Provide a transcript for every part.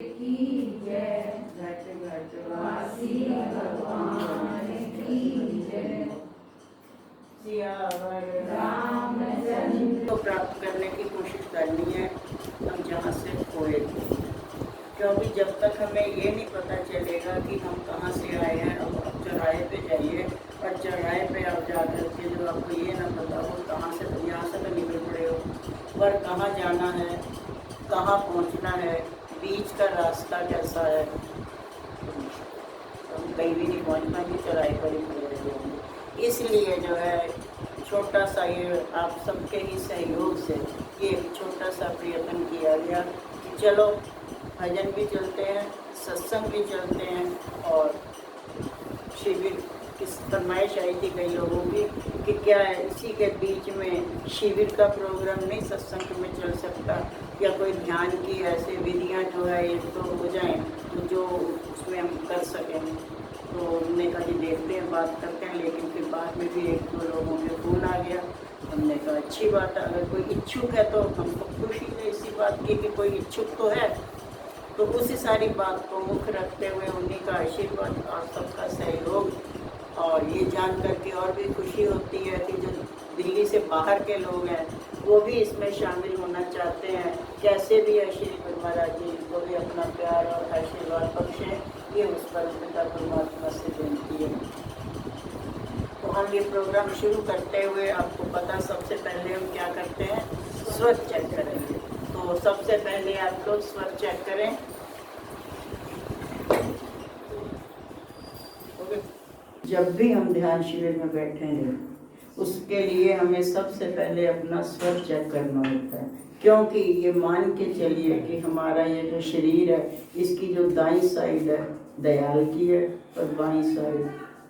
की जय, घट घट वासी भगवान की जय। सियावर रामचंद्र को प्राप्त करने की कोशिश करनी है हम जहाँ से खोए थे, क्योंकि जब तक हमें ये नहीं पता चलेगा कि हम कहाँ से आए हैं। अब चौराहे पे जाइए और चौराहे पे आप जाकर के जो आपको ये ना पता हो कहाँ से, यहाँ से तो निकल पड़े हो, पर कहाँ जाना है, कहाँ पहुँचना है, बीच का रास्ता कैसा है, हम कहीं भी नहीं पहुँच पाएंगे, चौराहे पर ही खड़े रह जाएंगे। इसलिए जो है छोटा सा ये आप सबके ही सहयोग से ये एक छोटा सा प्रयत्न किया गया कि चलो भजन भी चलते हैं, सत्संग भी चलते हैं और शिविर की फरमाइश आई थी कई लोगों की कि क्या है इसी के बीच में शिविर का प्रोग्राम नहीं सत्संग में चल सकता, या कोई ध्यान की ऐसे विधियाँ जो है एक तो हो जाएं तो जो उसमें हम कर सकें। तो हमने कहा कि देखते हैं, बात करते हैं, लेकिन फिर बाद में भी एक दो लोगों के फ़ोन आ गया। हमने कहा अच्छी बात है, अगर कोई इच्छुक है तो हमको खुशी है इसी बात की कि कोई इच्छुक तो है। तो उसी सारी बात को मुख्य रखते हुए उन्हीं का आशीर्वाद और सबका सहयोग, और ये जान करके और भी खुशी होती है कि जो दिल्ली से बाहर के लोग हैं वो भी इसमें शामिल होना चाहते हैं। कैसे भी है श्री गुरु महाराज जी को भी अपना प्यार और आशीर्वाद बख्शें, ये उस परमपिता परमात्मा से विनती है। तो हम ये प्रोग्राम शुरू करते हुए आपको पता सबसे पहले हम क्या करते हैं, स्वर चेक करेंगे। तो सबसे पहले आप लोग स्वर चेक करें। जब भी हम ध्यान शिविर में बैठेंगे उसके लिए हमें सबसे पहले अपना स्वर चेक करना होता है, क्योंकि ये मान के चलिए कि हमारा ये जो शरीर है इसकी जो दाईं साइड है दयाल की है और बाईं साइड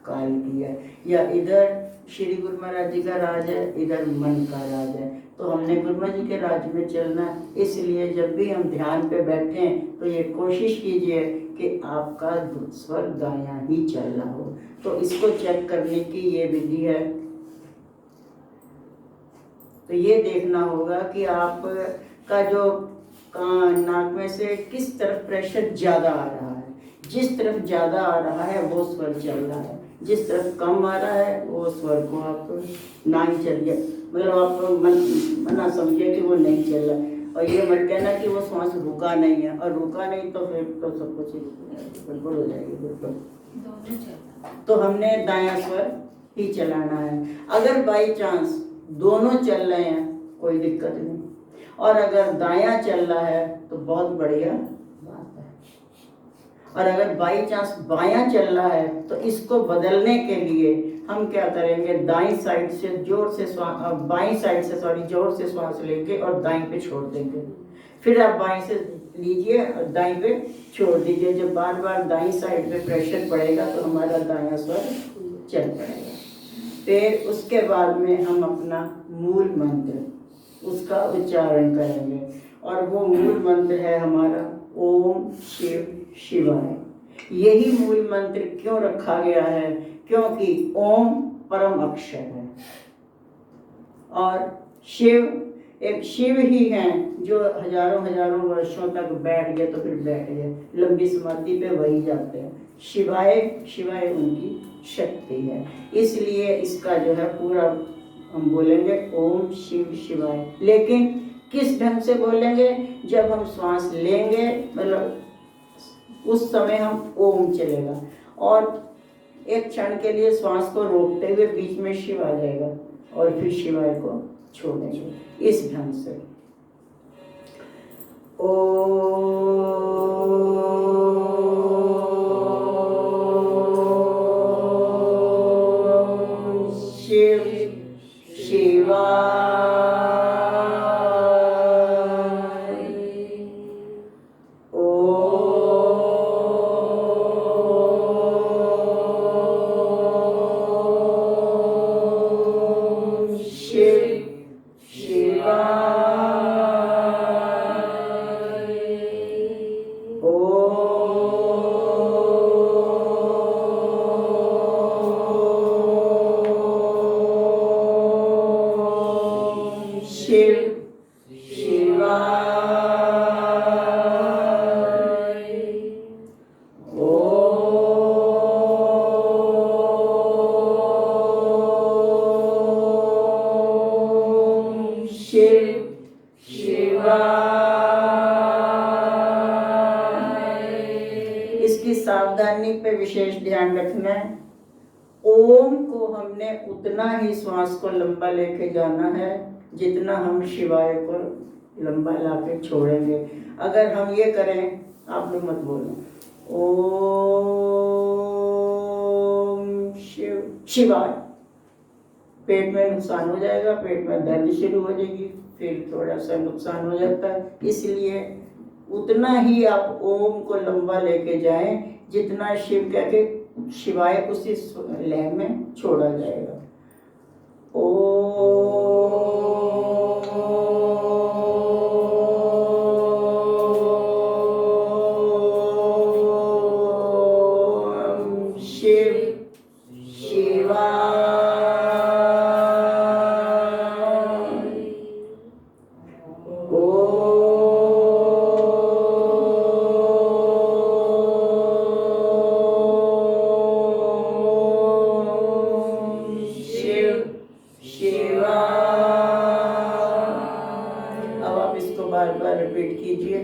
काल की है, या इधर श्री गुरु महाराज जी का राज है, इधर मन का राज है। तो हमने गुरु महाराज जी के राज में चलना है, इसलिए जब भी हम ध्यान पे बैठें तो ये कोशिश कीजिए कि आपका स्वर दायां ही चल रहा हो। तो इसको चेक करने की ये विधि है। तो ये देखना होगा कि आप का जो नाक में से किस तरफ प्रेशर ज़्यादा आ रहा है। जिस तरफ ज़्यादा आ रहा है वो स्वर चल रहा है, जिस तरफ कम आ रहा है वो स्वर को आप ना ही चलिए, मतलब आप मना समझिए कि वो नहीं चल रहा है। और ये मत कहना कि वो सांस रुका नहीं है, और रुका नहीं तो फिर तो सब कुछ गड़बड़ हो जाएगी बिल्कुल। तो हमने दायां स्वर ही चलाना है। अगर बाई चांस दोनों चल रहे हैं कोई दिक्कत नहीं, और अगर दायां चल रहा है तो बहुत बढ़िया बात है, और अगर बाई चांस बायां चल रहा है तो इसको बदलने के लिए हम क्या करेंगे, दाईं साइड से जोर से बाईं साइड से जोर से सांस लेंगे और दाईं पे छोड़ देंगे। फिर आप बाईं से लीजिए और दाईं पे छोड़ दीजिए। जब बार बार दाईं साइड पे प्रेशर पड़ेगा तो हमारा दायां स्वर चल पड़ेगा। फिर उसके बाद में हम अपना मूल मंत्र उसका उच्चारण करेंगे, और वो मूल मंत्र है हमारा ओम शिव शिवाय। यही मूल मंत्र क्यों रखा गया है, क्योंकि ओम परम अक्षर है और शिव एक शिव ही हैं जो हजारों हजारों वर्षों तक बैठ गए तो फिर बैठ गए, लंबी समाधि पे वही जाते हैं। शिवाय शिवाय उनकी शक्ति है, इसलिए इसका जो है पूरा हम बोलेंगे ओम शिव शिवाय। लेकिन किस ढंग से बोलेंगे, जब हम श्वास लेंगे मतलब उस समय हम ओम चलेगा, और एक क्षण के लिए श्वास को रोकते हुए बीच में शिव आ जाएगा और फिर शिवाय को छोड़ेंगे इस ढंग से। शिव शिवाय सावधानी पे विशेष ध्यान रखना है। ओम को हमने उतना ही श्वास को लंबा लेके जाना है जितना हम शिवाय को लंबा लाके छोड़ेंगे। अगर हम ये करें, आप लोग मत बोलो, ओम शिव शिवाय, पेट में नुकसान हो जाएगा, पेट में दर्द शुरू हो जाएगी, फिर थोड़ा सा नुकसान हो जाता है। इसलिए उतना ही आप ओम को लंबा लेके जाएं जितना शिव कह के शिवाय उसी लय में छोड़ा जाएगा। ओम शिव शिवाय। अब आप इसको बार बार रिपीट कीजिए।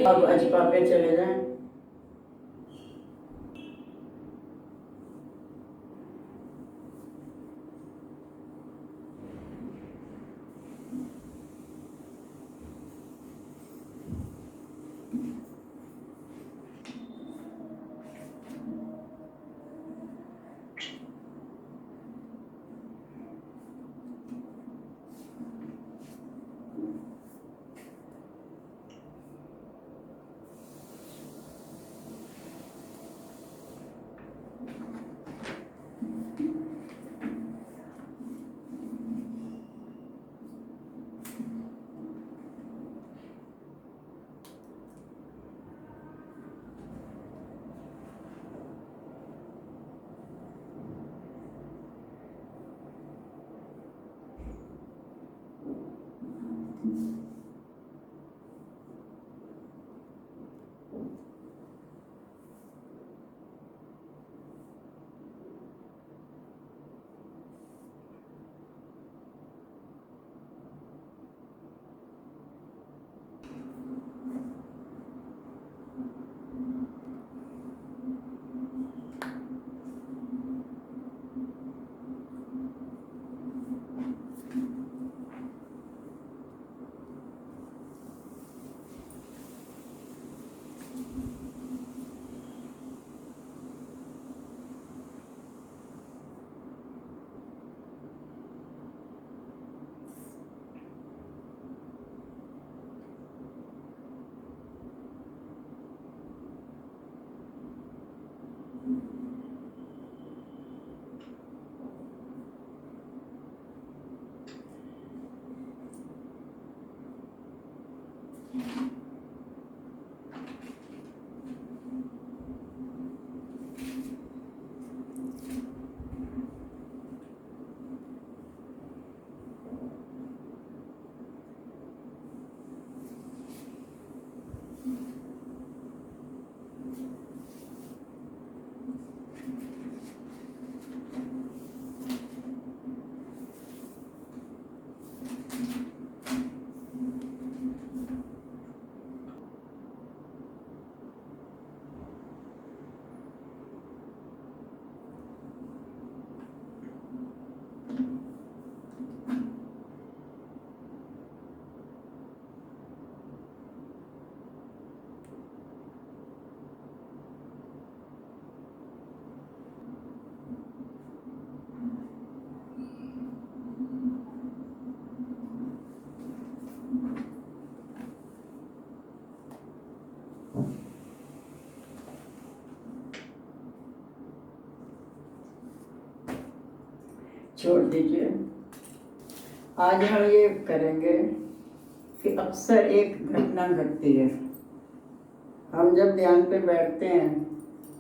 अब अजपा पे चले जाएं। छोड़ दीजिए। आज हम ये करेंगे कि अक्सर एक घटना घटती है। हम जब ध्यान पे बैठते हैं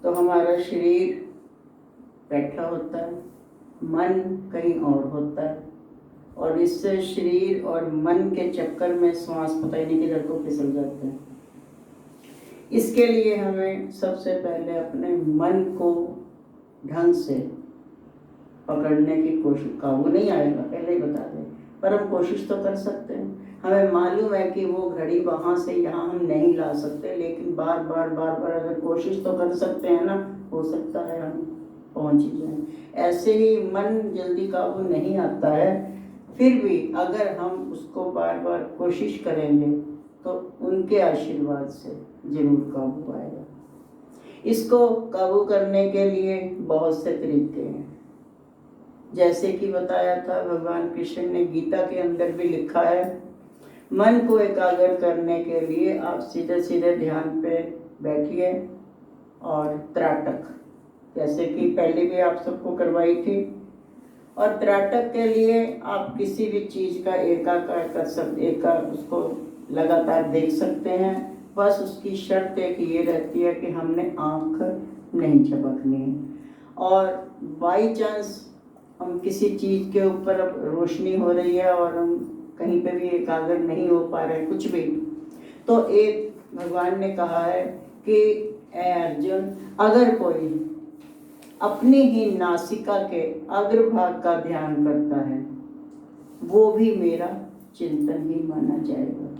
तो हमारा शरीर बैठा होता है, मन कहीं और होता है, और इससे शरीर और मन के चक्कर में श्वास पता ही नहीं किधर को फिसल जाते हैं। इसके लिए हमें सबसे पहले अपने मन को ढंग से पकड़ने की कोशिश, काबू नहीं आएगा पहले ही बता दें, पर हम कोशिश तो कर सकते हैं। हमें मालूम है कि वो घड़ी वहाँ से यहाँ हम नहीं ला सकते, लेकिन बार बार अगर कोशिश तो कर सकते हैं ना, हो सकता है हम पहुँच ही जाएं। ऐसे ही मन जल्दी काबू नहीं आता है, फिर भी अगर हम उसको बार बार कोशिश करेंगे तो उनके आशीर्वाद से जरूर काबू आएगा। इसको काबू करने के लिए बहुत से तरीके हैं। जैसे कि बताया था, भगवान कृष्ण ने गीता के अंदर भी लिखा है, मन को एकाग्र करने के लिए आप सीधे सीधे ध्यान पे बैठिए और त्राटक, जैसे कि पहले भी आप सबको करवाई थी। और त्राटक के लिए आप किसी भी चीज़ का एकाकार कर सकते, उसको लगातार देख सकते हैं। बस उसकी शर्त एक ये रहती है कि हमने आँख नहीं झपकनी है। और बाई चांस हम किसी चीज़ के ऊपर अब रोशनी हो रही है और हम कहीं पे भी एकाग्र नहीं हो पा रहे कुछ भी, तो एक भगवान ने कहा है कि ए अर्जुन, अगर कोई अपनी ही नासिका के अग्रभाग का ध्यान करता है वो भी मेरा चिंतन ही माना जाएगा।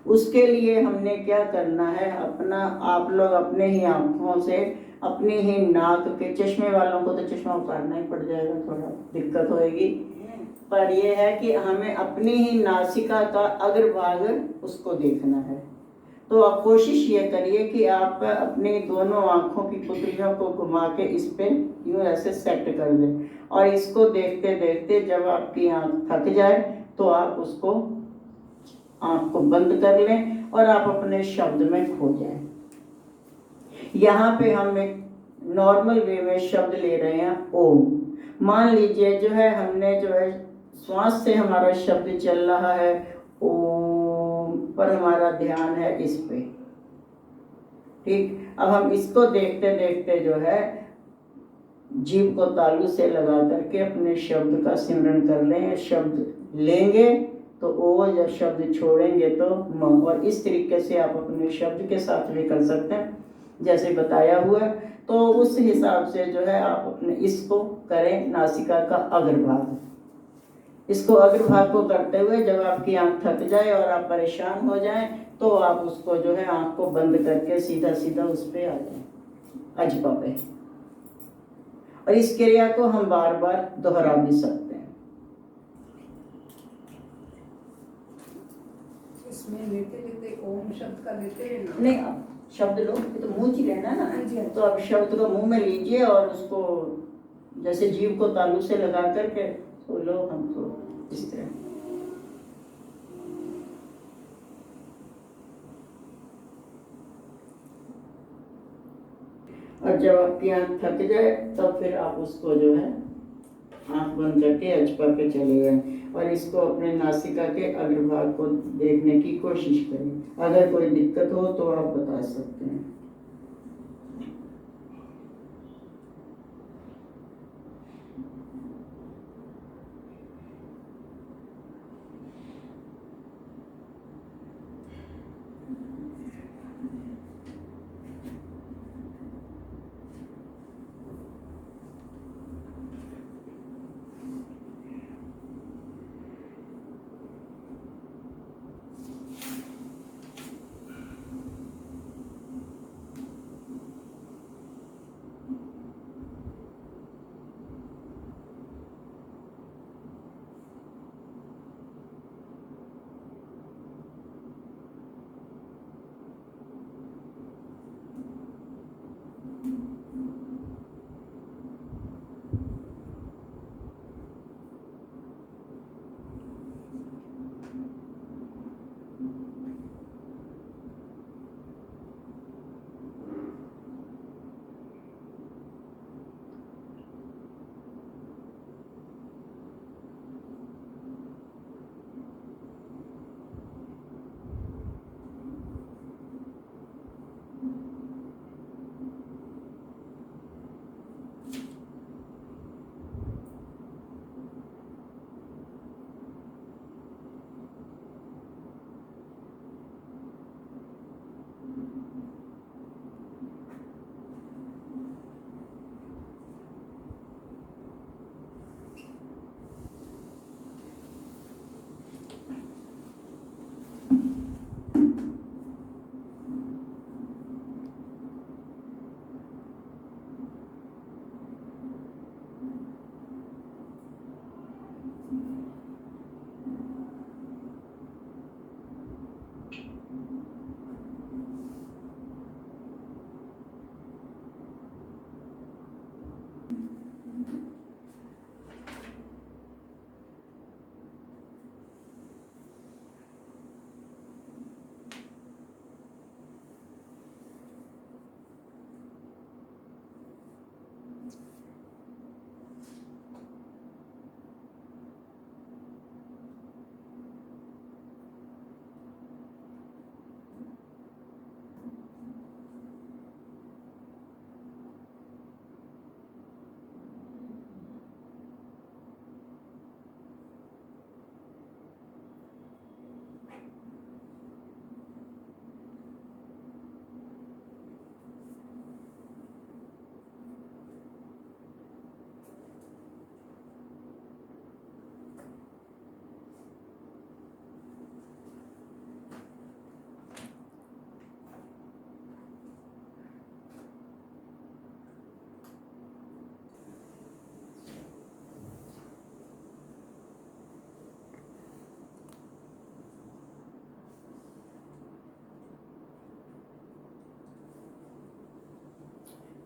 उसके लिए हमने क्या करना है, अपना आप लोग अपने ही आँखों से अपने ही नाक के, चश्मे वालों को तो चश्मा उतारना ही पड़ जाएगा, थोड़ा दिक्कत होएगी, पर यह है कि हमें अपनी ही नासिका का अग्रभाग उसको देखना है। तो आप कोशिश ये करिए कि आप अपने दोनों आँखों की पुतलियों को घुमा के इस पे यूँ ऐसे सेट कर दें, और इसको देखते देखते जब आपकी आँख थक जाए तो आप उसको आँख को बंद कर लें और आप अपने शब्द में खो जाएं। यहाँ पे हम एक नॉर्मल वे में शब्द ले रहे हैं ओम। मान लीजिए जो है हमने जो है श्वास से हमारा शब्द चल रहा है ओम, पर हमारा ध्यान है इस पे, ठीक। अब हम इसको देखते देखते जो है जीभ को तालू से लगा करके अपने शब्द का सिमरन कर लें। शब्द लेंगे तो ओ, या शब्द छोड़ेंगे तो म, और इस तरीके से आप अपने शब्द के साथ भी कर सकते हैं जैसे बताया हुआ। तो उस हिसाब से जो है आप अपने इसको करें, नासिका का अग्रभाग। इसको अग्रभाग को करते हुए जब आपकी आंख थक जाए और आप परेशान हो जाएं तो आप उसको जो है आंख को बंद करके सीधा सीधा उस पे आ जाएं, अजपा पे। और इस क्रिया को हम बार बार दोहरा भी सकते हैं। इसमें लेते लेते ओम शब्द का लेते हैं ना? नहीं, आप शब्द लो, ये तो मुंह ही रहना ना, तो आप शब्द को मुंह में लीजिए और उसको जैसे जीभ को तालू से लगा करके तो लो, हम तो इस तरह। और जब आपकी आँख थक जाए तो फिर आप उसको जो है आँख बंद करके अजपा पे चले जाएं और इसको अपने नासिका के अग्रभाग को देखने की कोशिश करें। अगर कोई दिक्कत हो तो आप बता सकते हैं।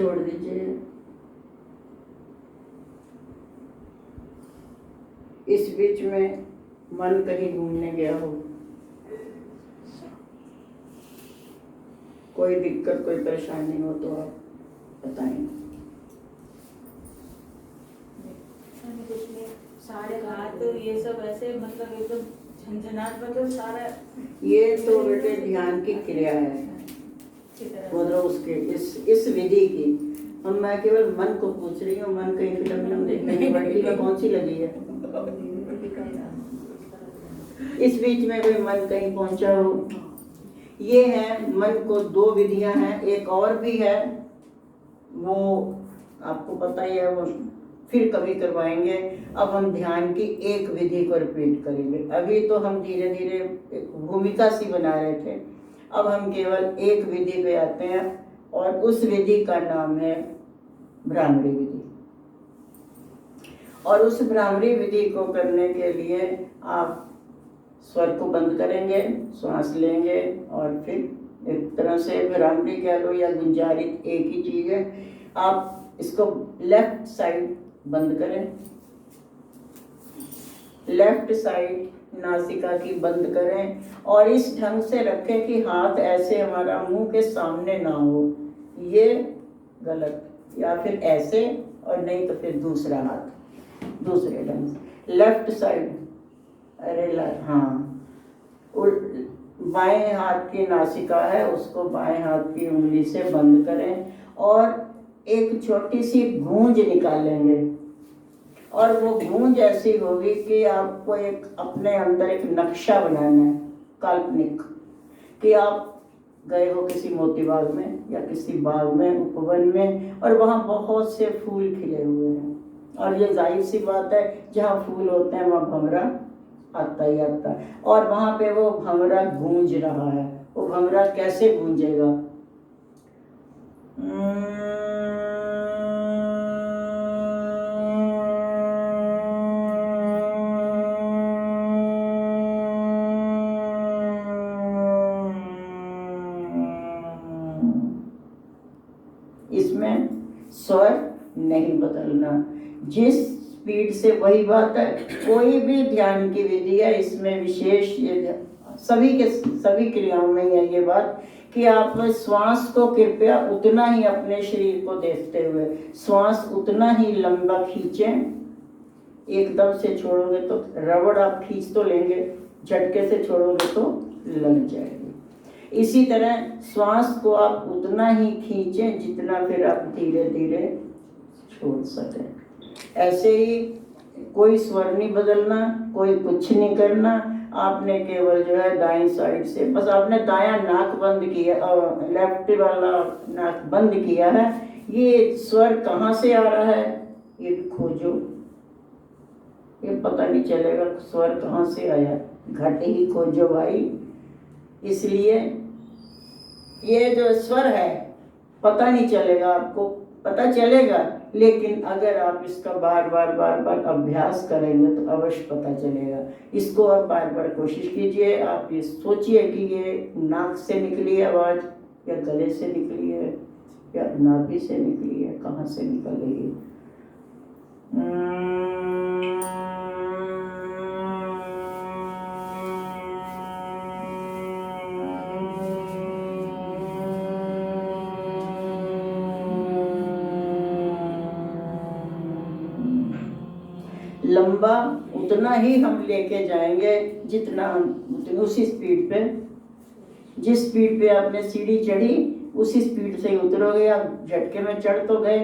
छोड़ दीजिए। इस बीच में मन कहीं घूमने गया हो, कोई दिक्कत कोई परेशानी हो तो आप बताएं। सारे हाथ ये सब ऐसे मतलब एकदम झंझनाट, मतलब सारा ये तो बेटे ध्यान की क्रिया है, मतलब उसके इस विधि की। हम मैं केवल मन को पूछ रही हूँ, मन कहीं फिल्म देखने की बड़ी में कौन सी लगी है। इस बीच में कोई मन कहीं पहुंचा हो। ये है मन को, दो विधियां हैं, एक और भी है वो आपको पता ही है, वो फिर कभी करवाएंगे। अब हम ध्यान की एक विधि को रिपीट करेंगे। अभी तो हम धीरे धीरे एक भूमिका सी बना रहे थे, अब हम केवल एक विधि पे आते हैं और उस विधि का नाम है भ्रामरी विधि। और उस भ्रामरी विधि को करने के लिए आप स्वर को बंद करेंगे, श्वास लेंगे और फिर एक तरह से भ्रामरी कह लो या गुंजारित एक ही चीज है। आप इसको लेफ्ट साइड बंद करें, लेफ्ट साइड नासिका की बंद करें और इस ढंग से रखें कि हाथ ऐसे हमारा मुंह के सामने ना हो, ये गलत, या फिर ऐसे, और नहीं तो फिर दूसरा हाथ दूसरे ढंग से लेफ्ट साइड। अरे हाँ, बाएं हाथ की नासिका है उसको बाएं हाथ की उंगली से बंद करें और एक छोटी सी गूंज निकालेंगे। और वो गूंज ऐसी होगी कि आपको एक अपने अंदर एक नक्शा बनाना है काल्पनिक, कि आप गए हो किसी मोती बाग में या किसी बाग में, उपवन में, और वहाँ बहुत से फूल खिले हुए हैं। और ये जाहिर सी बात है, जहाँ फूल होते हैं वहाँ भंवरा आता ही आता है, और वहाँ पे वो भंवरा गूंज रहा है। वो भंवरा कैसे गूंजेगा? इसमें स्वर नहीं बदलना, जिस स्पीड से, वही बात है, कोई भी ध्यान की विधि है इसमें विशेष ये सभी क्रियाओं में है ये बात कि आप श्वास को कृपया उतना ही अपने शरीर को देखते हुए श्वास उतना ही लंबा खींचें। एकदम से छोड़ोगे तो रबड़ आप खींच तो लेंगे, झटके से छोड़ोगे तो लग जाएगी। इसी तरह श्वास को आप उतना ही खींचें जितना फिर आप धीरे धीरे छोड़ सकें। ऐसे ही कोई स्वर नहीं बदलना, कोई कुछ नहीं करना। आपने केवल जो है दाईं साइड से बस आपने दायां नाक बंद किया, लेफ्ट वाला नाक बंद किया है। ये स्वर कहाँ से आ रहा है ये खोजो, ये पता नहीं चलेगा स्वर कहाँ से आया, घट ही खोजो भाई। इसलिए ये जो स्वर है पता नहीं चलेगा, आपको पता चलेगा, लेकिन अगर आप इसका बार बार अभ्यास करेंगे तो अवश्य पता चलेगा। इसको आप बार बार कोशिश कीजिए। आप ये सोचिए कि ये नाक से निकली आवाज़ या गले से निकली है या नाभि से निकली है, कहाँ से निकल रही है। लंबा उतना ही हम लेके जाएंगे जितना हम उसी स्पीड पे, जिस स्पीड पे आपने सीढ़ी चढ़ी उसी स्पीड से ही उतरोगे। आप झटके में चढ़ तो गए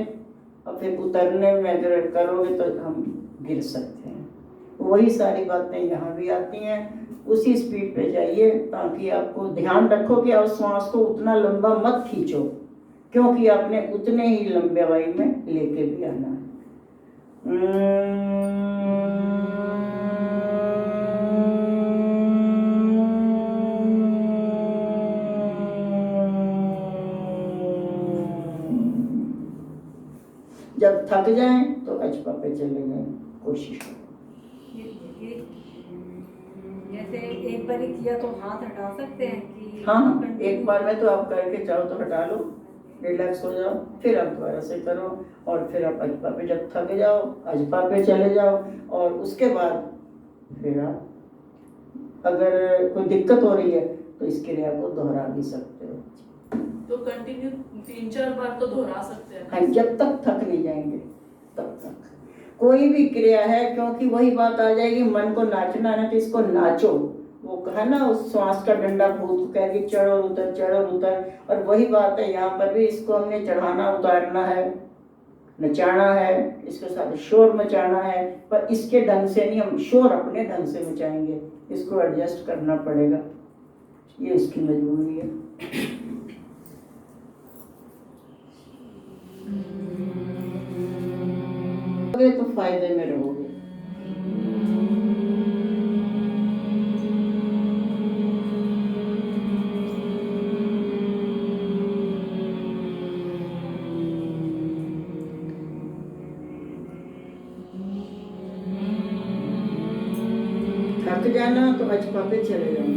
और फिर उतरने में अगर करोगे तो हम गिर सकते हैं। वही सारी बातें यहाँ भी आती हैं, उसी स्पीड पे जाइए ताकि आपको ध्यान रखो कि आप श्वास को उतना लंबा मत खींचो, क्योंकि आपने उतने ही लंबे वायु में लेके भी आना है। जब थक जाएं तो अजपा पे चले जाएं, कोशिश करो। जैसे एक बार किया तो हाथ हटा सकते हैं कि हाँ, एक बार में तो आप करके चाहो तो हटा लो, रिलैक्स हो जाओ, फिर आप दोबारा से करो। और फिर आप अजपा पे जब थक जाओ अजपा पे चले जाओ, और उसके बाद फिर आप अगर कोई दिक्कत हो रही है तो इस क्रिया को दोहरा भी सकते हो। तो कंटिन्यू 3-4 बार तो दोहरा सकते हैं हाँ, ना? जब तक थक नहीं जाएंगे तब तक। कोई भी क्रिया है, क्योंकि वही बात आ जाएगी, मन को नाचना है ना तो इसको नाचो। वो कहा ना, उस श्वास का डंडा भूत कह कि चढ़ और उतर चढ़ और उतर, और वही बात है यहाँ पर भी। इसको हमने चढ़ाना उतारना है, नचाना है, इसके साथ शोर मचाना है, पर इसके ढंग से नहीं, हम शोर अपने ढंग से मचाएंगे। इसको एडजस्ट करना पड़ेगा, ये इसकी मजबूरी है। तो फायदे में रहोगे। थक जाना तो अजपा पे चले जाना।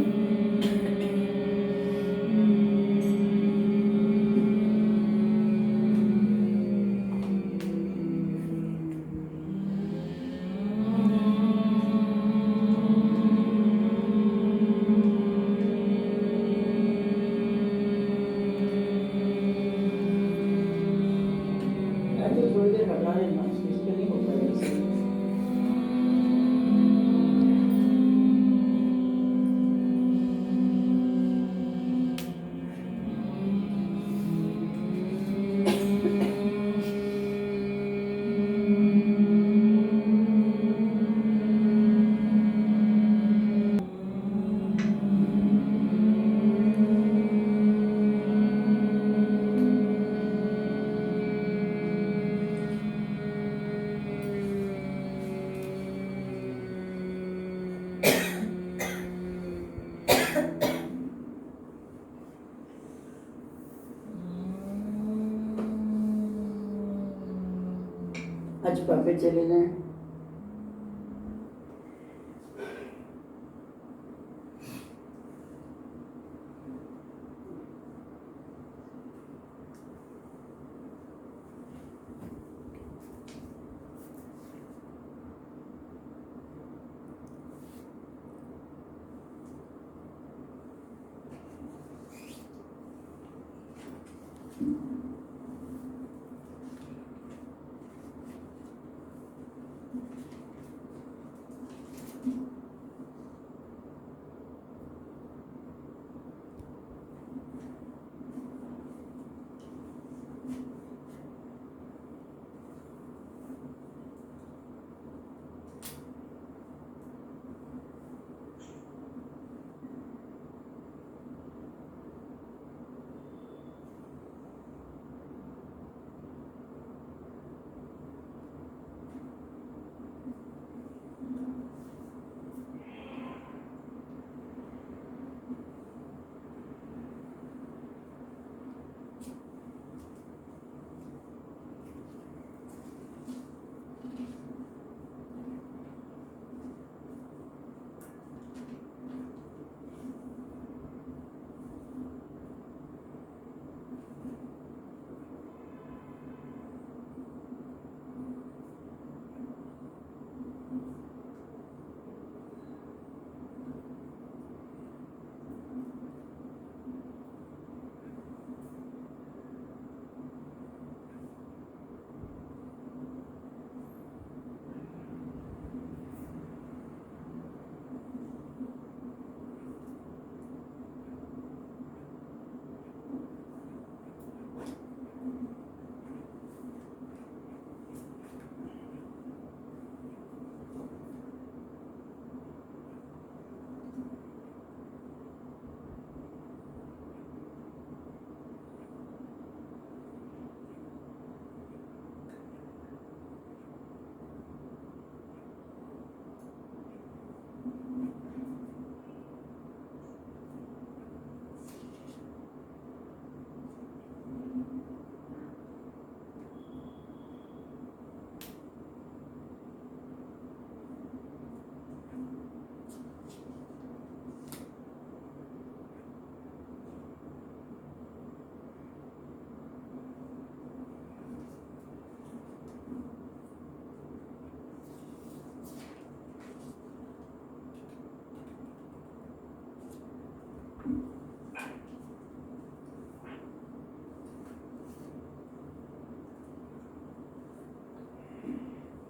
थोड़ी देर हटा देना, इसके नहीं हो पाएगा। अजपा पे चले जाएं।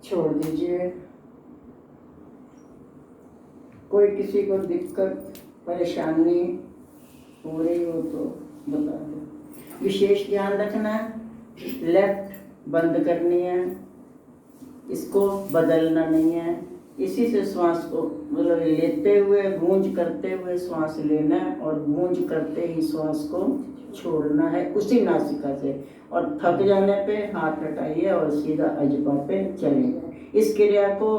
छोड़ दीजिए। कोई किसी को दिक्कत परेशानी हो रही हो तो बता दो। विशेष ध्यान रखना है, लेफ्ट बंद करनी है, इसको बदलना नहीं है। इसी से श्वास को मतलब लेते हुए गूंज करते हुए श्वास लेना है और गूंज करते ही श्वास को छोड़ना है उसी नासिका से। और थक जाने पे हाथ हटाइए और सीधा अजपा पे चले जाए। इस क्रिया को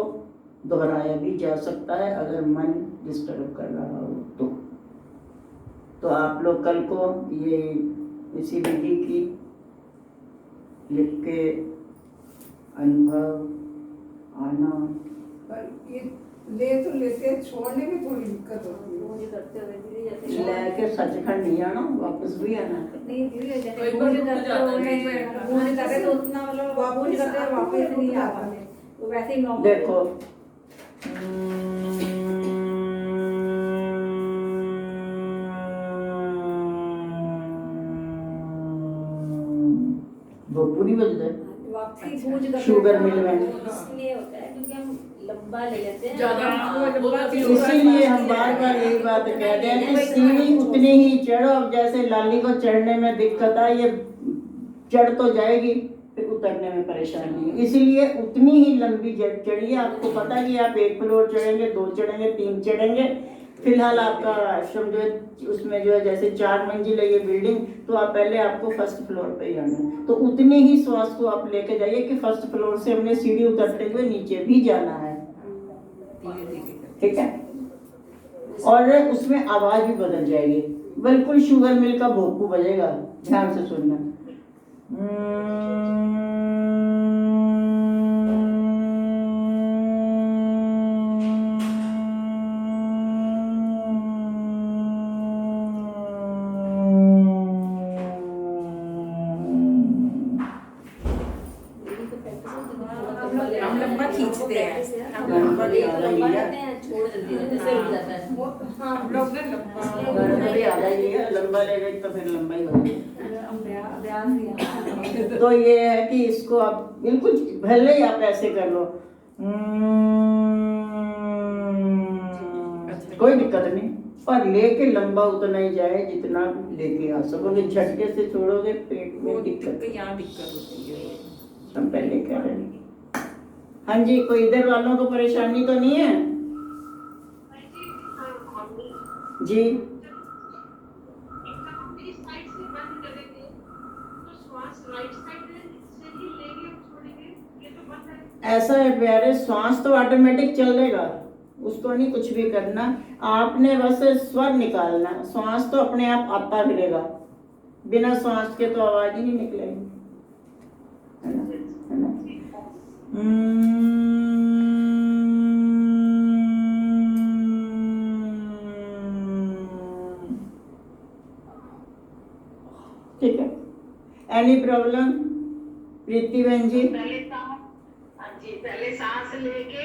दोहराया भी जा सकता है अगर मन डिस्टर्ब कर रहा हो तो आप लोग कल को ये इसी विधि की लिख के अनुभव आना। पर ये ले तो लेते हैं, छोड़ने में थोड़ी दिक्कत होती है। मुझे करते हुए दीदी जैसे लेके सचखंड नहीं आना, वापस भी आना। नहीं दीदी जैसे कोई गूंज रुक करते जाता है, हुए बीच में। गूंज करते तो उतना मतलब गूंज करते हैं वापस नहीं आ पाते, तो वैसे ही नॉर्मल देखो वो पूरी बज है। वापसी गूंज करते शुगर मिल में इसलिए होता है क्योंकि हम लंबा ले लेते हैं ज्यादा इसीलिए हम बार बार यही बात कहते हैं कि सीढ़ी उतनी ही चढ़ो। अब जैसे लाली को चढ़ने में दिक्कत आई, ये चढ़ तो जाएगी फिर उतरने में परेशानी है, इसीलिए उतनी ही लंबी चढ़िए। आपको पता है कि आप 1 फ्लोर चढ़ेंगे, 2 चढ़ेंगे, 3 चढ़ेंगे। फिलहाल आपका आश्रम जो है उसमें जो है जैसे 4 मंजिल है ये बिल्डिंग, तो आप पहले आपको फर्स्ट फ्लोर पे ही आना है। तो उतनी ही श्वास को आप लेके जाइए कि फर्स्ट फ्लोर से हमने सीढ़ी उतरते हुए नीचे भी जाना है, ठीक है। और उसमें आवाज भी बदल जाएगी, बिल्कुल शुगर मिल का भोंपू बजेगा। ध्यान से सुनना। हम लंबा खींचते हैं, हम लंबा लंबा लेते हैं, छोड़ देते हैं, जैसे रुक जाता है। हाँ हम लोग ना लंबा गड़बड़ी आ जाएगी, लंबा ले गई तो फिर लंबा ही होगी। अभ्यास दिया। तो ये है कि इसको आप बिल्कुल भले ही आप ऐसे कर लो, कोई दिक्कत नहीं, पर लेके लंबा उतना ही जाए जितना लेके आ सकोगे। झटके से छोड़ोगे पेट में दिक्कत, यहाँ दिक्कत होती है। हम पहले कह रहे हैं। हाँ जी, कोई इधर वालों को परेशानी तो नहीं है जी? ऐसा है प्यारे, श्वास तो ऑटोमेटिक चलेगा, उसको नहीं कुछ भी करना। आपने बस स्वर निकालना, श्वास तो अपने आप आता फिरेगा। बिना श्वास के तो आवाज ही नहीं निकलेगी, है ना? है ना? ठीक है। एनी प्रॉब्लम प्रीति बहन जी? पहले सांस लेके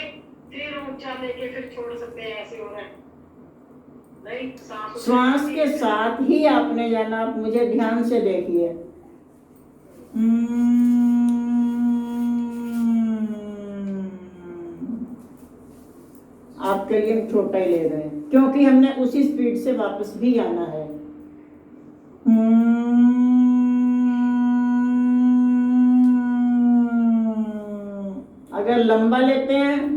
फिर ऊंचा लेके फिर छोड़ सकते हैं, ऐसे हो रहा है नहीं? श्वास के साथ ही आपने जाना। आप मुझे ध्यान से देखिए। आपके लिए हम छोटा ही ले रहे हैं क्योंकि हमने उसी स्पीड से वापस भी आना है। अगर लंबा लेते हैं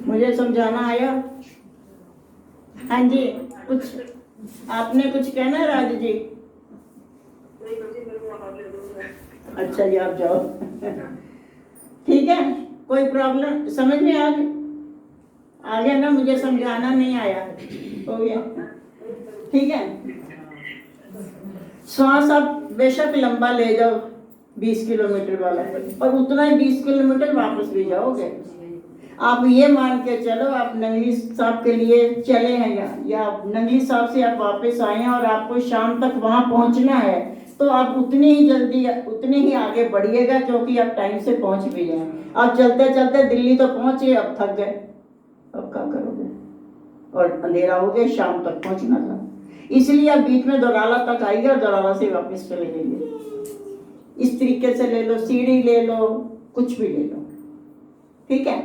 मुझे समझाना आया? हाँ जी, कुछ आपने कुछ कहना है राजू जी? अच्छा जी, आप जाओ। ठीक है, कोई प्रॉब्लम समझ में आ गया ना? मुझे समझाना नहीं आया, हो गया? ठीक है। श्वास आप बेशक लंबा ले जाओ, 20 किलोमीटर वाला, और उतना ही 20 किलोमीटर वापस भी जाओगे। आप ये मान के चलो आप नंगली साहब के लिए चले हैं या नंगली साहब से आप वापस आए हैं और आपको शाम तक वहाँ पहुँचना है, तो आप उतनी ही जल्दी उतने ही आगे बढ़िएगा, क्योंकि आप टाइम से पहुँच भी जाए। आप चलते चलते दिल्ली तो पहुँचे, अब थक गए, अब क्या करोगे, और अंधेरा हो गया, शाम तक पहुँचना था। इसलिए आप बीच में दौराला तक आइए और दौराला से वापस चले जाइए। इस तरीके से ले लो, सीढ़ी ले लो, कुछ भी ले लो, ठीक है।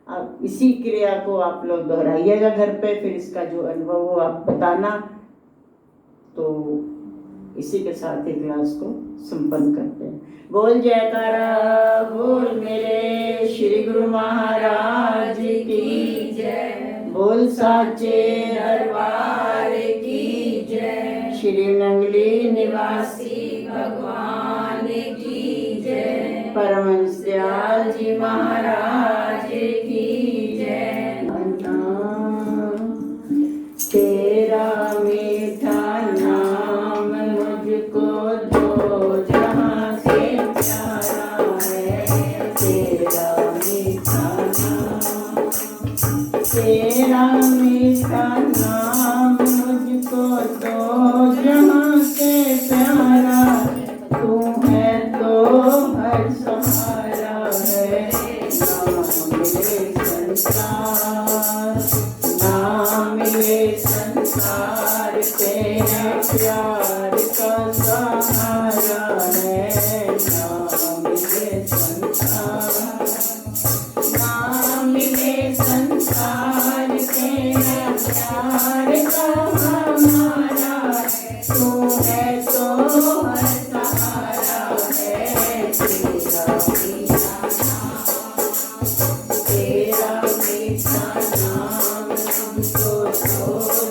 अब इसी क्रिया को आप लोग दोहराइएगा घर पे, फिर इसका जो अनुभव हो आप बताना। तो इसी के साथ ही क्लास को संपन्न करते हैं। बोल जयकारा बोल मेरे श्री गुरु महाराज की जय, बोल साचे दरबार की जय, श्री नंगली निवासी भगवान की जय, परमहंस दयाल जी महाराज की जय। तेरा मीठा नाम मुझको दो जहां से प्यारा है, तेरा मीठा नाम, तेरा मीठा नाम मुझको दो जहां से प्यारा, तू है तो हर सहारा है, नाम मिले संसार, नाम मिले संसार, तेरे प्यार का सहारा है, नाम मिले संसार, नाम मिले संसार, तेरे प्यार का हमारा है, तू है तो हर सहारा है, तेरा मीठा नाम, तेरा मीठा नाम मुझको तो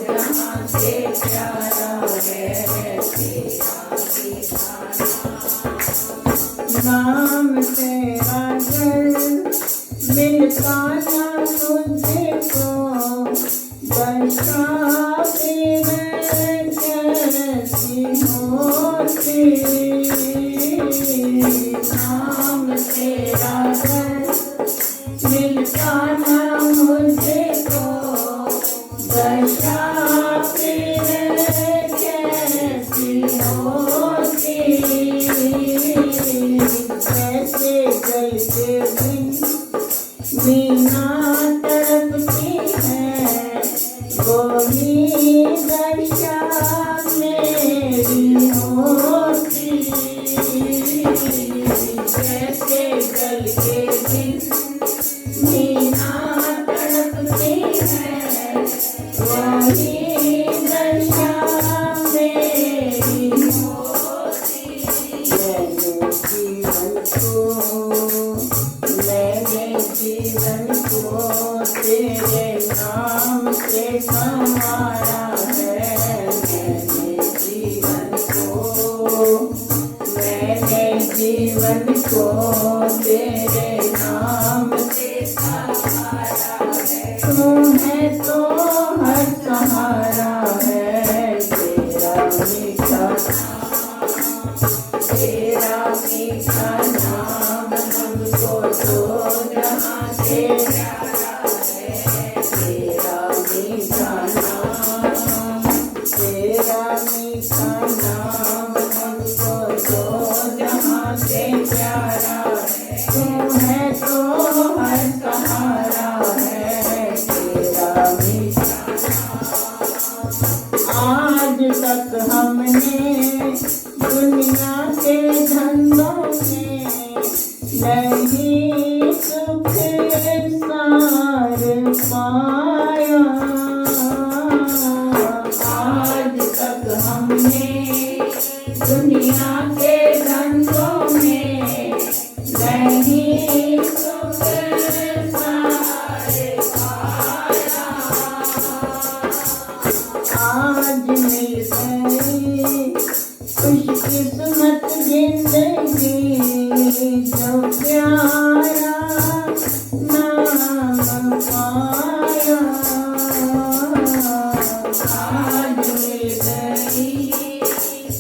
जहां से प्यारा है, तेरा मीठा नाम, तेरा घर मिलता ना तुझको, बरसाती में कैसी होती, नाम तेरा घर मिलता ना मुझको, बरसाती में कैसी होती, कैसे जलते दिन मीना तड़पती है, वही दशा मेरी होती, कैसे जल के दिन मीना तड़पती है, वही दशा मेरी होती, मैंने जीवन को तेरे नाम से संवारा है, मैंने जीवन को तेरे नाम से संवारा है, तू है तो हर सहारा है, तेरा मीठा नाम, तेरा मीठा नाम हमको तो जहां से प्यारा है, तेरा मीठा नाम, तेरा मीठा नाम हमको तो जहां से प्यारा है, तू है तो हर सहारा है, तेरा मीठा नाम। आज तक हमने दुनिया के धंधों में नहीं सुख सार पाया, आज तक हमने दुनिया के धंधों में नहीं सुख सार पाया, आज मिल गई खुशकिस्मत जिंदगी जो प्यारा नाम पाया, आज मिल गई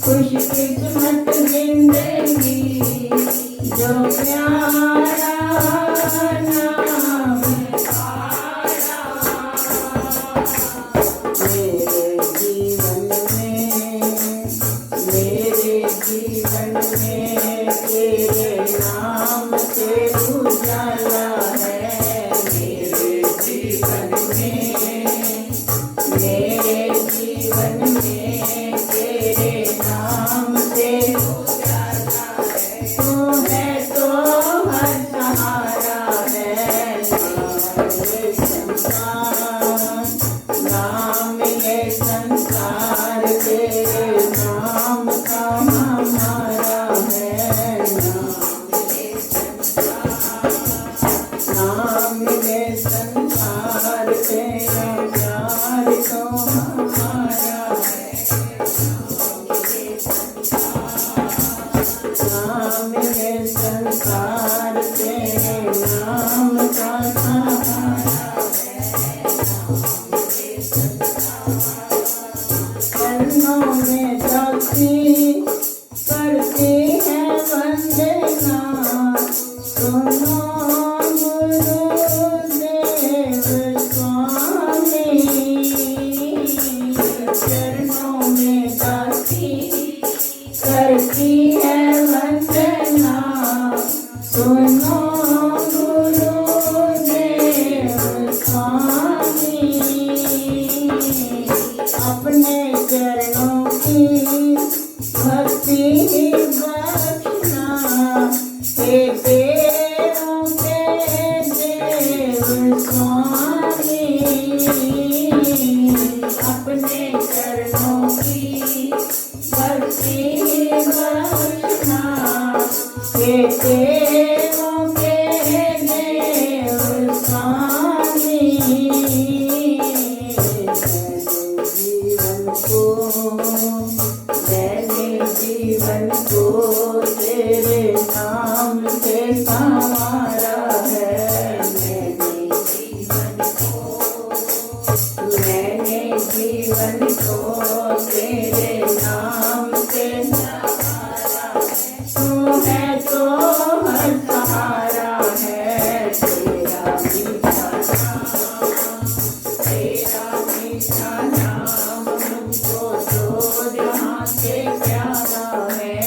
खुशकिस्मत जिंदगी में तेरे नाम से उजाला है मेरे जीवन में, मेरे जीवन में तेरे नाम से उजाला है। तू है तो हर सहारा है, नाम ये संसार तेरे नाम का हमारा है। नाम ये संसार तेरा प्यार तो हमारा है। नाम ये संसार तेरे नाम का सहारा चरणों में जाती करती है वंदना, सुनो गुरुदेव स्वामी। चरणों में जाती करती है वंदना, सुनो गुरुदेव स्वामी। अपने चरणों की भक्ति बख्शना, हे देवों के देव स्वामी। अपने चरणों की भक्ति बख्शना, हे देवों के देव स्वामी। मैंने जीवन को तेरे नाम से संवारा है। मैंने जीवन को तेरे नाम से संवारा है। तू है तो हर सहारा है, तेरा मीठा नाम, तेरा मीठा नाम मुझको तो जहाँ से प्यारा है।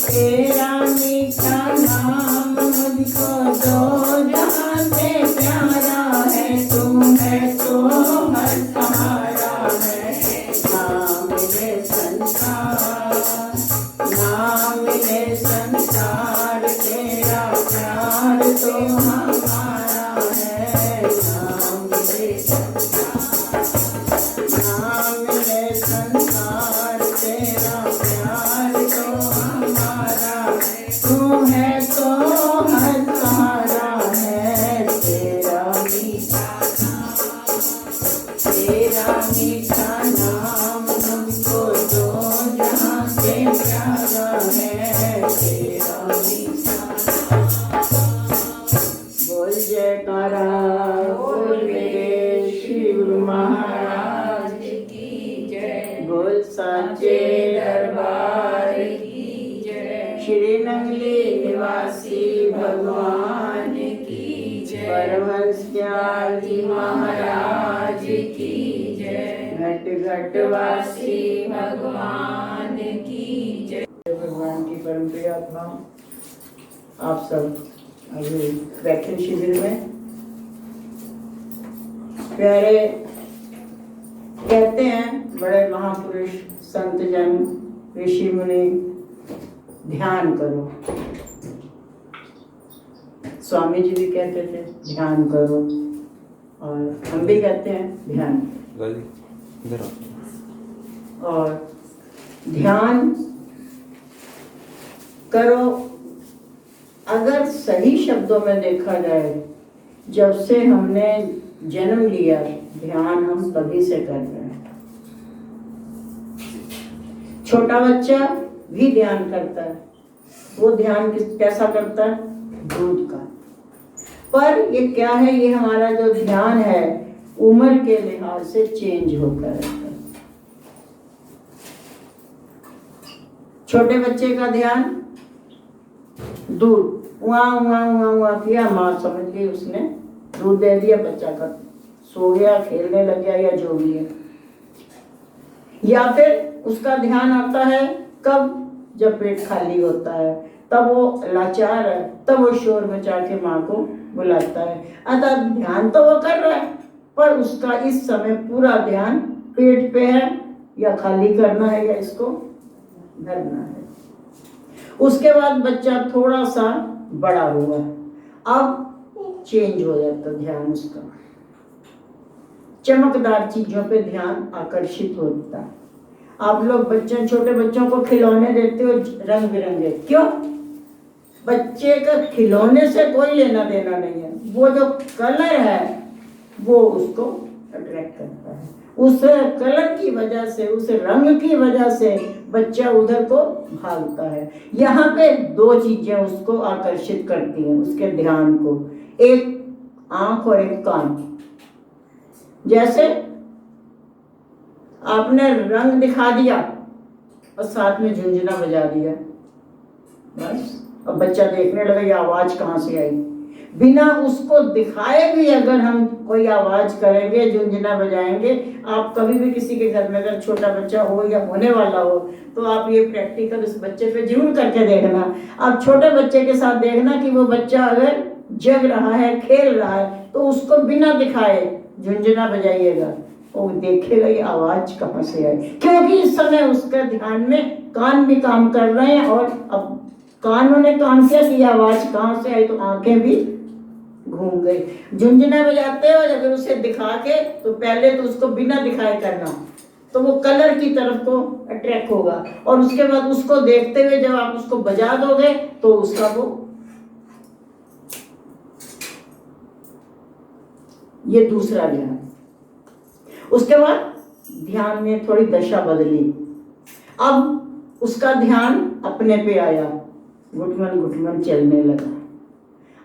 तेरा मीठा नाम मुझको तो जहाँ से प्यारा है। तू है तो हर सहारा है। नाम ये संसार, नाम ये संसार तेरा प्यार तो हमारा है। नाम ये संसार, नाम ये संसार तेरा प्यार तो हमारा है। तू है तो हर सहारा है। तेरा मीठा नाम, तेरा मीठा नाम मुझको तो जहाँ से प्यारा है। तेरा मीठा बोल जयकारा, बोल मेरे शिव महाराज की जय, बोल साचे दरबार की जय, श्री नंगली निवासी भगवान की जय, परमहंस ज्ञानी महाराज की जय, घट घट वासी भगवान की जय। भगवान की परम प्रिय आत्मा, आप सब अभी व्याख्यान शिविर में प्यारे कहते हैं, बड़े महापुरुष संत जन ऋषि मुनि ध्यान करो। स्वामी जी भी कहते थे ध्यान करो, और हम भी कहते हैं ध्यान। और ध्यान करो, अगर सही शब्दों में देखा जाए, जब से हमने जन्म लिया ध्यान हम तभी से कर रहे हैं। छोटा बच्चा भी ध्यान करता है, वो ध्यान कैसा करता है? दूध का। पर ये क्या है, ये हमारा जो ध्यान है उम्र के लिहाज से चेंज होकर रहता है। छोटे बच्चे का ध्यान दूध, वहाँ वहाँ वहाँ वहाँ किया, माँ समझ गई उसने दूध दे दिया, बच्चा का सो गया, खेलने लग गया या जो भी है। या फिर उसका ध्यान आता है कब? जब पेट खाली होता है, तब वो लाचार है, तब वो शोर मचा के माँ को बुलाता है। अतः ध्यान तो वो कर रहा है, पर उसका इस समय पूरा ध्यान पेट पे है, या खाली करना है या इसको भरना है। उसके बाद बच्चा थोड़ा सा बड़ा हुआ, अब चेंज हो जाता ध्यान उसका, चमकदार चीजों पे ध्यान आकर्षित होता है। आप लोग बच्चे, छोटे बच्चों को खिलौने देते हो रंग बिरंगे, क्यों? बच्चे का खिलौने से कोई लेना देना नहीं है, वो जो कलर है वो उसको अट्रैक्ट करता है। उस कलर की वजह से, उस रंग की वजह से बच्चा उधर को भागता है। यहाँ पे दो चीजें उसको आकर्षित करती हैं, उसके ध्यान को, एक आंख और एक कान। जैसे आपने रंग दिखा दिया और साथ में झुंझुना बजा दिया, बस अब बच्चा देखने लगा ये आवाज कहाँ से आई। बिना उसको दिखाए भी अगर हम कोई आवाज करेंगे, झुंझुना बजाएंगे, आप कभी भी किसी के घर में अगर छोटा बच्चा हो या होने वाला हो तो आप ये प्रैक्टिकल उस बच्चे पे जरूर करके देखना। आप छोटे बच्चे के साथ देखना कि वो बच्चा अगर जग रहा है, खेल रहा है, तो उसको बिना दिखाए झुंझुना बजाइएगा, वो देखेगा ये आवाज कहाँ से आई, क्योंकि इस समय उसके ध्यान में कान भी काम कर रहे हैं, और अब कानों ने काम किया कि आवाज कहाँ से आई, तो आंखें भी घूम गई। झुंझुना बजाते हो अगर उसे दिखा के, तो पहले तो उसको बिना दिखाए करना, तो वो कलर की तरफ को अट्रैक्ट होगा, और उसके बाद उसको देखते हुए जब आप उसको बजा दोगे तो उसका वो, ये दूसरा ध्यान। उसके बाद ध्यान में थोड़ी दशा बदली, अब उसका ध्यान अपने पे आया, घुटमन घुटमन चलने लगा।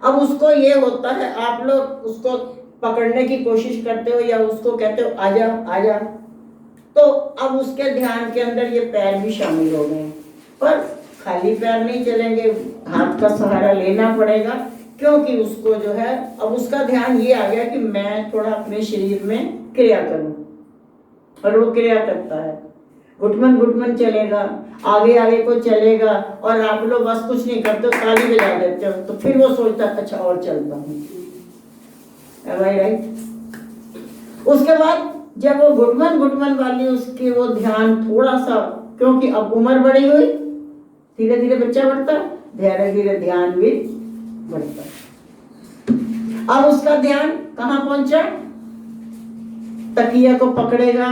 अब उसको ये होता है, आप लोग उसको पकड़ने की कोशिश करते हो या उसको कहते हो आजा आजा, तो अब उसके ध्यान के अंदर ये पैर भी शामिल हो गए, पर खाली पैर नहीं चलेंगे, हाथ का सहारा लेना पड़ेगा, क्योंकि उसको जो है अब उसका ध्यान ये आ गया कि मैं थोड़ा अपने शरीर में क्रिया करूं, और वो क्रिया करता है, घुटमन घुटमन चलेगा, आगे आगे को चलेगा, और आप लोग बस कुछ नहीं करते, ताली बजा देते हो, तो फिर वो सोचता अच्छा और चलता हूँ, राइट। उसके बाद जब वो घुटमन घुटमन वाली उसकी वो ध्यान थोड़ा सा, क्योंकि अब उम्र बड़ी हुई, धीरे धीरे बच्चा बढ़ता है, धीरे धीरे ध्यान भी बढ़ता है। अब उसका ध्यान कहाँ पहुंचा? तकिया को पकड़ेगा।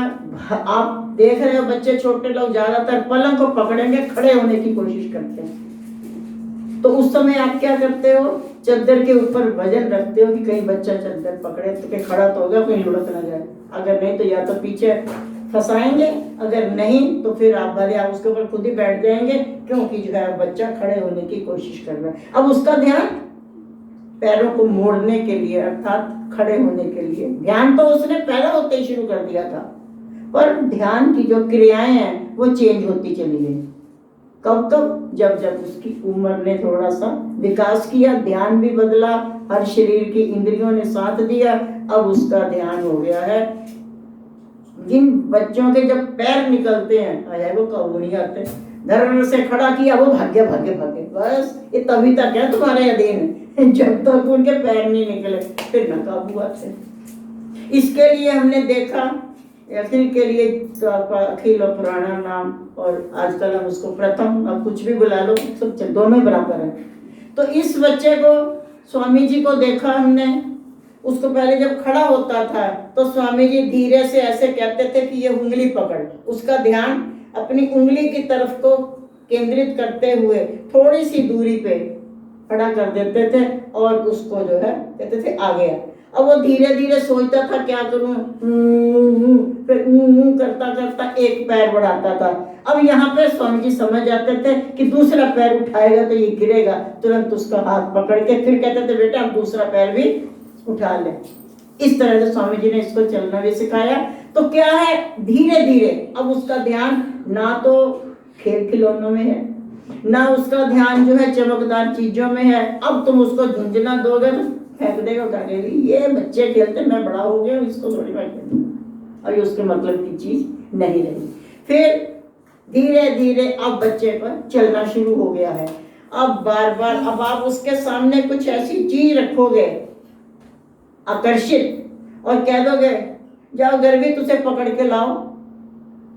आप देख रहे हो बच्चे, छोटे लोग ज्यादातर पलंग को पकड़ेंगे, खड़े होने की कोशिश करते हैं, तो उस समय आप क्या करते हो? चद्दर के ऊपर वजन रखते हो कि कहीं बच्चा चद्दर पकड़े तो कि खड़ा तो होगा, कहीं लुढ़क ना जाए, अगर नहीं तो या तो पीछे फंसाएंगे, अगर नहीं तो फिर आप भले आप उसके ऊपर खुद ही बैठ जाएंगे, क्योंकि जो है बच्चा खड़े होने की कोशिश कर रहा है। अब उसका ध्यान पैरों को मोड़ने के लिए, अर्थात खड़े होने के लिए, ध्यान तो उसने पैदा होते ही शुरू कर दिया था, पर ध्यान की जो क्रियाएं हैं वो चेंज होती चली गई। कब कब? जब जब उसकी उम्र ने थोड़ा सा विकास किया, ध्यान भी बदला, हर शरीर की इंद्रियों ने साथ दिया, अब उसका ध्यान हो गया है। जिन बच्चों के जब पैर निकलते हैं, वो कब नहीं आते, धर्म से खड़ा किया, वो भाग्य भाग्य भाग्य, बस ये तभी तक है तुम्हारे अधीन, जब तक उनके पैर नहीं निकले फिर न काबू आते। इसके लिए हमने देखा, अखिल के लिए तो आपका अखिल और पुराना नाम, और आजकल हम उसको प्रथम, अब कुछ भी बुला लो, सब दोनों बराबर है। तो इस बच्चे को, स्वामी जी को देखा हमने, उसको पहले जब खड़ा होता था तो स्वामी जी धीरे से ऐसे कहते थे कि ये उंगली पकड़, उसका ध्यान अपनी उंगली की तरफ को केंद्रित करते हुए थोड़ी सी दूरी पे खड़ा कर देते थे, और उसको जो है कहते थे आ गया। अब वो धीरे धीरे सोचता था क्या करूं, फिर करता करता एक पैर बढ़ाता था। अब यहाँ पे स्वामी जी समझ जाते थे कि दूसरा पैर उठाएगा तो ये गिरेगा, तुरंत उसका हाथ पकड़ के फिर कहते थे बेटा अब दूसरा पैर भी उठा ले। इस तरह से स्वामी जी ने इसको चलना भी सिखाया। तो क्या है, धीरे धीरे अब उसका ध्यान ना तो खेल खिलौनों में है, ना उसका ध्यान जो है चमकदार चीजों में है। अब तुम उसको झुंझुना दोगे तो फेंक देगा, ये बच्चे खेलते, मैं बड़ा हो गया, इसको थोड़ी मैं खेलूं, और ये उसके मतलब की चीज नहीं रही। फिर धीरे धीरे अब बच्चे पर चलना शुरू हो गया है। अब बार बार अब आप उसके सामने कुछ ऐसी चीज रखोगे आकर्षित और कह दोगे जाओ गर्भित उसे पकड़ के लाओ।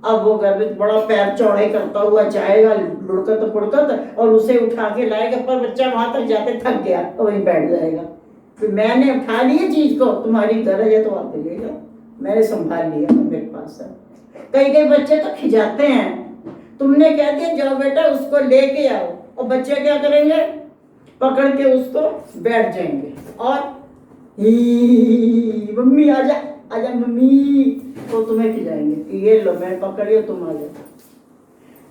अब वो गर्भित बड़ा पैर चौड़े करता हुआ जाएगा लुढ़कत पुढ़कत और उसे उठा के लाएगा, पर बच्चा वहां तक जाके थक गया तो वहीं बैठ जाएगा। फिर मैंने उठा ली चीज को, तुम्हारी गरज है तो आप ले लो, मैंने संभाल लिया, मेरे पास है। कई कई बच्चे तो खिजाते हैं, तुमने कह दिया जाओ बेटा उसको लेके आओ, और बच्चे क्या करेंगे, पकड़ के उसको बैठ जाएंगे और ही मम्मी आजा आजा मम्मी, तो तुम्हें खिलाएंगे, ये लो मैं पकड़ियो तुम आ जाओ।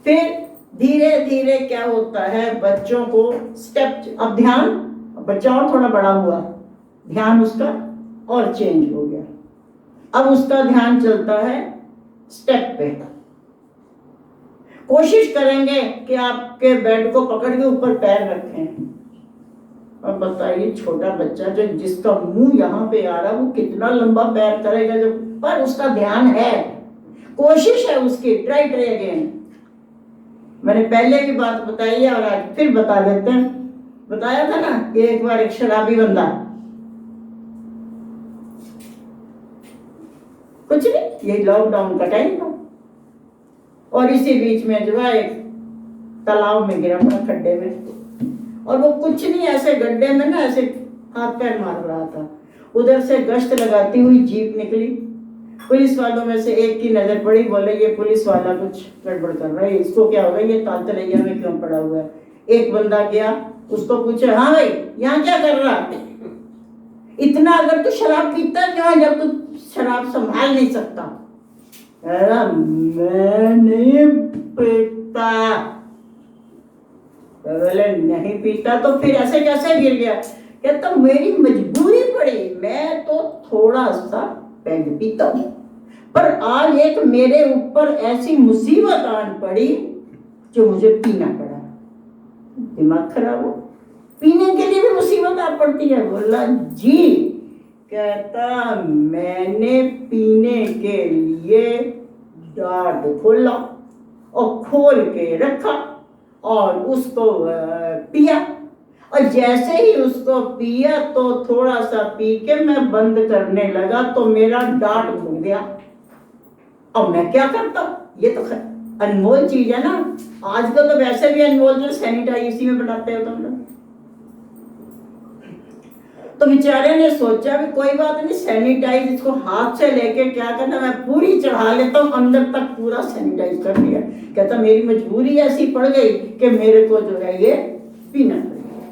फिर धीरे धीरे क्या होता है, बच्चों को स्टेप, अब ध्यान, बच्चा और थोड़ा बड़ा हुआ, ध्यान उसका और चेंज हो गया। अब उसका ध्यान चलता है स्टेप पे। कोशिश करेंगे कि आपके बेड को पकड़ के ऊपर पैर रखें। अब बताइए छोटा बच्चा जो जिसका मुंह यहाँ पे आ रहा है वो कितना लंबा पैर करेगा, जो पर उसका ध्यान है, कोशिश है उसकी, ट्राई अगेन। मैंने पहले भी बात बताई है और आज फिर बता देते हैं। बताया था ना कि एक बार एक शराबी बंदा, कुछ नहीं, ये लॉकडाउन का टाइम था, और इसी बीच में जो है एक तालाब में गिरा पड़ा, खड्डे में, और वो कुछ नहीं ऐसे गड्ढे में ना ऐसे हाथ पैर मार रहा था। उधर से गश्त लगाती हुई जीप निकली, पुलिस वालों में से एक की नजर पड़ी, बोले ये पुलिस वाला कुछ गड़बड़ कर रहा है, इसको क्या हो गया, ये तालतलैया में क्यों पड़ा हुआ है। एक बंदा गया, उसको पूछा हाँ भाई यहाँ क्या कर रहा है, इतना अगर तू शराब पीता क्यों है जब तू शराब संभाल नहीं सकता। मैं नहीं पीता, बोले नहीं पीता तो फिर ऐसे कैसे गिर गया, कहता मेरी मजबूरी पड़ी, मैं तो थोड़ा सा पैग पीता हूं, पर आज एक मेरे ऊपर ऐसी मुसीबत आन पड़ी जो मुझे पीना पड़ा। दिमाग खराब हो, पीने के लिए भी मुसीबत आ पड़ती है। बोला जी, कहता मैंने पीने के लिए डाट खोला और खोल के रखा और उसको पिया, और जैसे ही उसको पिया तो थोड़ा सा पी के मैं बंद करने लगा तो मेरा डांट हो गया। अब मैं क्या करता, ये तो अनमोल चीज है ना, आजकल तो वैसे भी अनमोल जो सैनिटाइज इसी में बनाते हो तुम लोग। तो बेचारे ने सोचा भी कोई बात नहीं, सैनिटाइज इसको हाथ से लेके क्या करना, मैं पूरी चढ़ा लेता हूँ, अंदर तक पूरा सैनिटाइज कर लिया। कहता मेरी मजबूरी ऐसी पड़ गई कि मेरे को जो है ये पीना पड़ गया।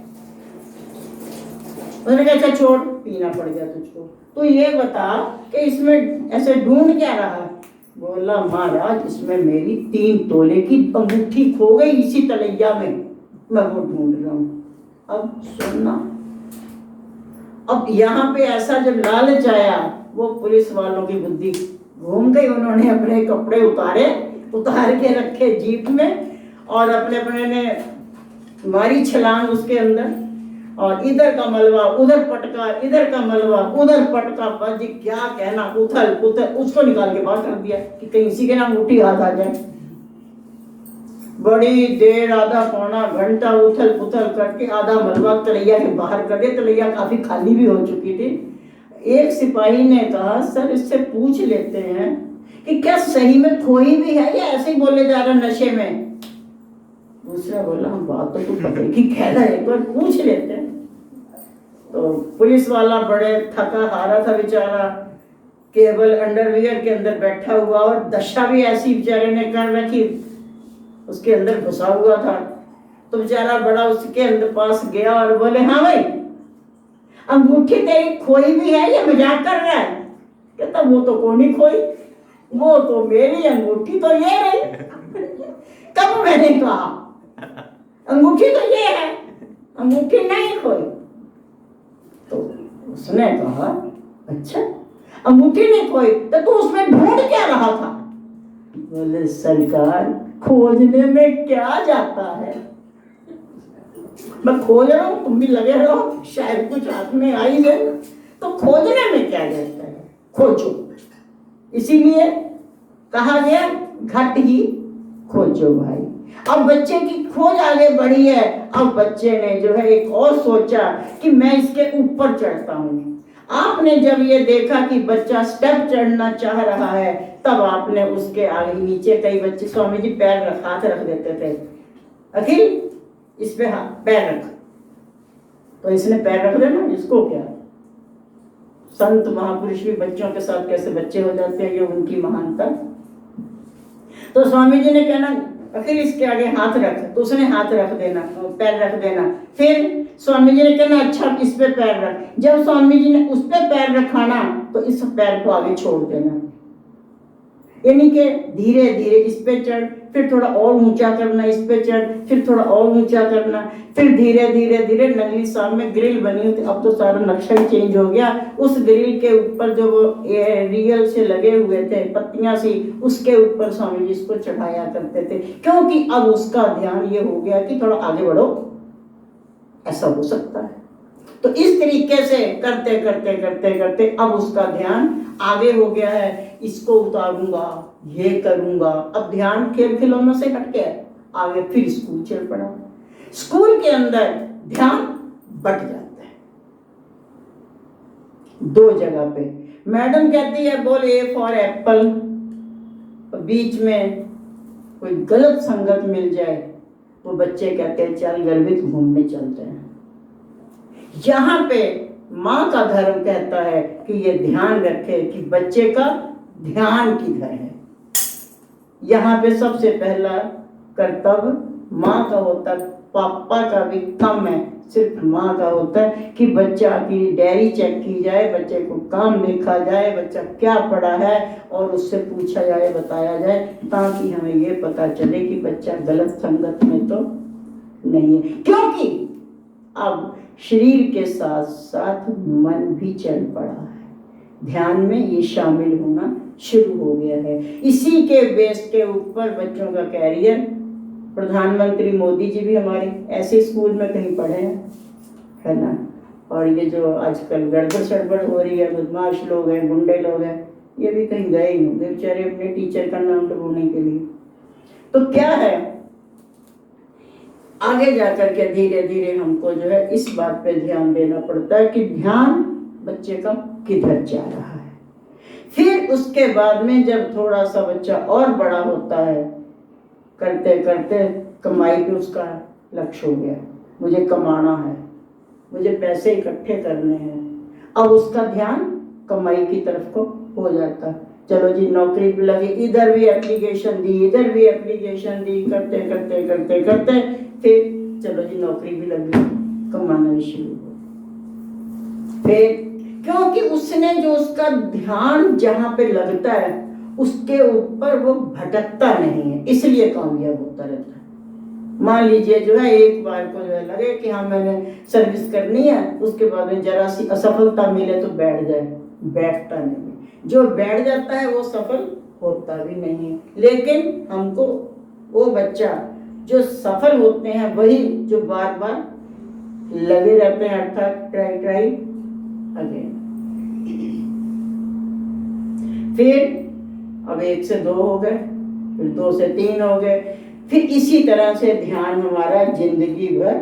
उसने कहा अच्छा छोड़, पीना पड़ गया तुझको, तो ये बता कि इसमें ऐसे ढूंढ क्या रहा है। बोला महाराज इसमें मेरी 3 तोले की अंगूठी खो गई इसी तलैया में, मैं वो ढूंढ रहा हूँ। अब सुनना, अब यहाँ पे ऐसा जब लालच आया, वो पुलिस वालों की बुद्धि घूम गई, उन्होंने अपने कपड़े उतार के रखे जीप में, और अपने अपने ने मारी छलांग उसके अंदर, और इधर का मलबा उधर पटका, इधर का मलबा उधर पटका, बस जी क्या कहना, उथल पुथल, उसको निकाल के बाहर कर दिया कि कहीं इसी के नाम मुट्ठी हाथ आ जाए। बड़ी देर, आधा पौना घंटा उथल पुथल करके आधा मलबा तलैया के बाहर कर दिया। तलैया काफी खाली भी हो चुकी थी। एक सिपाही ने कहा सर इससे पूछ लेते हैं कि क्या सही में खोई भी है या ऐसे ही बोले जा रहा नशे में। दूसरा बोला हम बात तो तू पता की कह रहा है, एक बार पूछ लेते हैं। तो पुलिस वाला बड़े थका हारा था बेचारा, केवल अंडरवियर के अंदर बैठा हुआ, और दशा भी ऐसी बेचारे ने कर रखी, उसके अंदर घुसा हुआ था। तो बेचारा बड़ा उसके अंदर पास गया और बोले हाँ भाई अंगूठी तेरी खोई भी है या मजाक कर रहा है। कहता वो तो कौन ही खोई, वो तो मेरी अंगूठी तो ये रही। कब मैंने कहा अंगूठी तो ये है, अंगूठी नहीं खोई। तो उसने कहा अच्छा अंगूठी नहीं खोई तो तू उसमें ढूंढ क्या रहा था। बोले सरकार खोजने में क्या जाता है, मैं खोज रहा हूँ, तुम भी लगे रहो, शायद कुछ हाथ में आई जाए। तो खोजने में क्या जाता है, खोजो। इसीलिए कहा गया घट ही खोजो भाई। अब बच्चे की खोज आगे बढ़ी है। अब बच्चे ने जो है एक और सोचा कि मैं इसके ऊपर चढ़ता हूँ। आपने जब ये देखा कि बच्चा स्टेप चढ़ना चाह रहा है, तब आपने उसके आगे नीचे, कई बच्चे स्वामी जी पैर हाथ रख देते थे, अखिल इस पे पैर रख, तो इसने पैर रख देना, इसको क्या। संत महापुरुष भी बच्चों के साथ कैसे बच्चे हो जाते हैं, ये उनकी महानता। तो स्वामी जी ने कहना अखिल इसके आगे हाथ रख, तो उसने हाथ रख देना, पैर रख देना। फिर स्वामी जी ने कहना अच्छा इस पे पैर रख। जब स्वामी जी ने उस पे पैर रखाना तो इस पैर को आगे छोड़ देना, यानी कि धीरे धीरे इस पे चढ़, फिर थोड़ा और ऊंचा करना, इस पे चढ़, फिर थोड़ा और ऊंचा करना, फिर धीरे धीरे धीरे। नगली साहब में ग्रिल बनी हुई थी, अब तो सारा नक्शा ही चेंज हो गया। उस ग्रिल के ऊपर जो वो रियल से लगे हुए थे पत्तियां सी, उसके ऊपर स्वामी जी इसको चढ़ाया करते थे, क्योंकि अब उसका ध्यान ये हो गया कि थोड़ा आगे बढ़ो, ऐसा हो सकता है। तो इस तरीके से करते करते करते करते अब उसका ध्यान आगे हो गया है, इसको उतारूंगा, ये करूंगा। अब ध्यान खेल खिलौनों से हट गया, आगे फिर स्कूल चल पड़ा। स्कूल के अंदर ध्यान बट जाता है दो जगह पे। मैडम कहती है बोल ए फॉर एप्पल, बीच में कोई गलत संगत मिल जाए तो बच्चे कहते हैं चल गर्वित घूमने चलते हैं। यहाँ पे माँ का धर्म कहता है कि ये ध्यान रखे कि बच्चे का ध्यान किधर है। यहाँ पे सबसे पहला कर्तव्य माँ का होता है, पापा का भी कम है, सिर्फ माँ का होता है कि बच्चा की डायरी चेक की जाए, बच्चे को काम देखा जाए, बच्चा क्या पढ़ा है और उससे पूछा जाए, बताया जाए, ताकि हमें ये पता चले कि बच्चा गलत संगत में तो नहीं है। क्योंकि अब शरीर के साथ साथ मन भी चल पड़ा है, ध्यान में ये शामिल होना शुरू हो गया है। इसी के बेस के ऊपर बच्चों का कैरियर, प्रधानमंत्री मोदी जी भी हमारे ऐसे स्कूल में कहीं पढ़े हैं, है ना। और ये जो आजकल गड़बड़ सड़बड़ हो रही है, बदमाश लोग हैं, गुंडे लोग हैं, ये भी कहीं गए ही होंगे बेचारे अपने टीचर का नाम डुबोने के लिए। तो क्या है, आगे जाकर के धीरे धीरे हमको जो है इस बात पे ध्यान देना पड़ता है कि ध्यान बच्चे का किधर जा रहा है। फिर उसके बाद में जब थोड़ा सा बच्चा और बड़ा होता है, करते करते कमाई पे उसका लक्ष्य हो गया, मुझे कमाना है, मुझे पैसे इकट्ठे करने हैं, अब उसका ध्यान कमाई की तरफ को हो जाता है। चलो जी नौकरी पे लगे, इधर भी एप्लीकेशन दी, इधर भी एप्लीकेशन दी, करते करते करते करते फिर चलो जी नौकरी भी लग गई, कमाना भी शुरू हो। फिर क्योंकि उसने जो उसका ध्यान जहाँ पे लगता है उसके ऊपर वो भटकता नहीं है, इसलिए कामयाब होता रहता है। मान लीजिए जो है एक बार को जो है लगे कि हाँ मैंने सर्विस करनी है, उसके बाद में जरा सी असफलता मिले तो बैठ जाए, बैठता नहीं है। जो बैठ जाता है वो सफल होता भी नहीं है। लेकिन हमको वो बच्चा जो सफल होते हैं वही जो बार बार लगे रहते हैं, अर्थात ट्राई ट्राई अगेन। फिर अब 1 से 2 हो गए, फिर 2 से 3 हो गए, फिर इसी तरह से ध्यान हमारा जिंदगी भर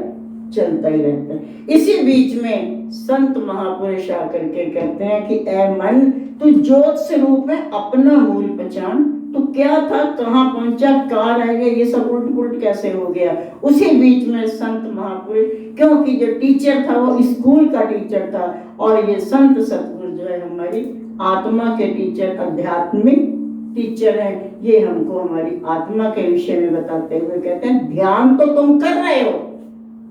चलता ही रहता है। इसी बीच में संत महापुरुष आकर के कहते हैं कि ऐ मन तू ज्योत स्वरूप में अपना मूल पहचान, तू क्या था, कहाँ पहुंचा, कहाँ रह गया, ये सब उल्ट पुल्ट कैसे हो गया। उसी बीच में संत महापुरुष, क्योंकि जो टीचर था वो स्कूल का टीचर था और ये संत सतगुरु जो है हमारी आत्मा के टीचर, आध्यात्मिक टीचर है, ये हमको हमारी आत्मा के विषय में बताते हुए कहते हैं ध्यान तो तुम कर रहे हो,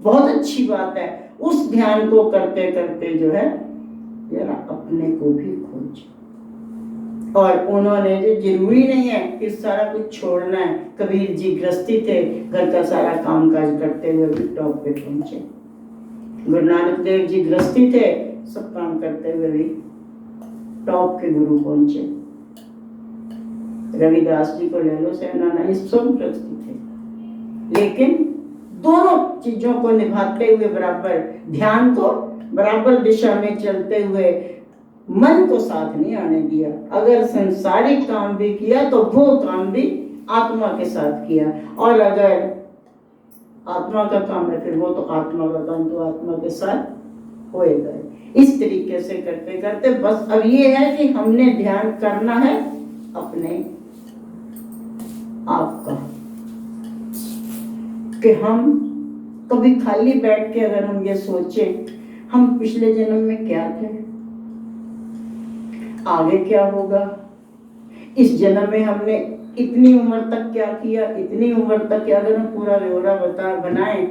बहुत अच्छी बात है, उस ध्यान को करते करते जो है जरा अपने को भी खोज। और उन्होंने जो जरूरी नहीं है कि सारा कुछ छोड़ना है, कबीर जी गृहस्थी थे, घर का सारा काम काज करते हुए भी टॉप पे पहुंचे। गुरु नानक देव जी गृहस्थी थे, सब काम करते हुए भी टॉप के गुरु पहुंचे। रविदास जी को ले लो, सेनाना, सब गृहस्थी थे, लेकिन दोनों चीजों को निभाते हुए बराबर, ध्यान को बराबर दिशा में चलते हुए, मन को साथ नहीं आने दिया। अगर संसारिक काम भी किया तो वो काम भी आत्मा के साथ किया। और अगर आत्मा का काम है फिर वो तो आत्मा का काम तो आत्मा के साथ होएगा। इस तरीके से करते करते बस अब ये है कि हमने ध्यान करना है अपने आप का, कि हम कभी खाली बैठ के अगर हम ये सोचें हम पिछले जन्म में क्या थे, आगे क्या होगा, इस जन्म में हमने इतनी उम्र तक क्या किया, इतनी उम्र तक क्या, अगर हम पूरा ब्यौरा बनाए